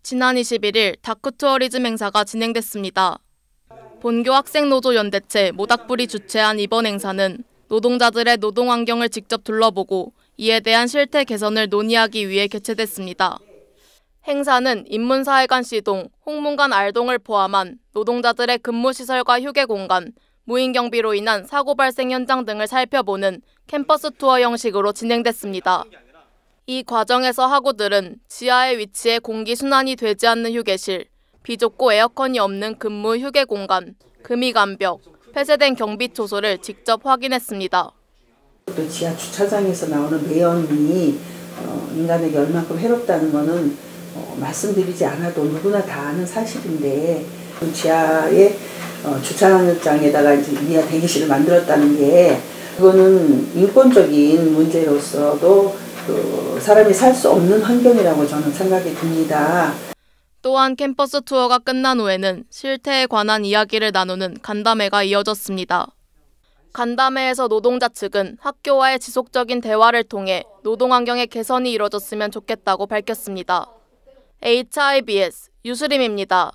지난 21일 다크투어리즘 행사가 진행됐습니다. 본교 학생노조연대체 모닥불이 주최한 이번 행사는 노동자들의 노동 환경을 직접 둘러보고 이에 대한 실태 개선을 논의하기 위해 개최됐습니다. 행사는 인문사회관 C동, 홍문관 R동을 포함한 노동자들의 근무시설과 휴게 공간, 무인 경비로 인한 사고 발생 현장 등을 살펴보는 캠퍼스 투어 형식으로 진행됐습니다. 이 과정에서 학우들은 지하에 위치해 공기 순환이 되지 않는 휴게실, 비좁고 에어컨이 없는 근무 휴게 공간, 금이 간벽, 폐쇄된 경비 초소를 직접 확인했습니다. 또 지하 주차장에서 나오는 매연이 인간에게 얼만큼 해롭다는 것은 말씀드리지 않아도 누구나 다 아는 사실인데, 지하에 주차장에다가 이제 미아 대기실을 만들었다는 게 그거는 인권적인 문제로서도 사람이 살 수 없는 환경이라고 저는 생각이 듭니다. 또한 캠퍼스 투어가 끝난 후에는 실태에 관한 이야기를 나누는 간담회가 이어졌습니다. 간담회에서 노동자 측은 학교와의 지속적인 대화를 통해 노동 환경의 개선이 이뤄졌으면 좋겠다고 밝혔습니다. HIBS 유수림입니다.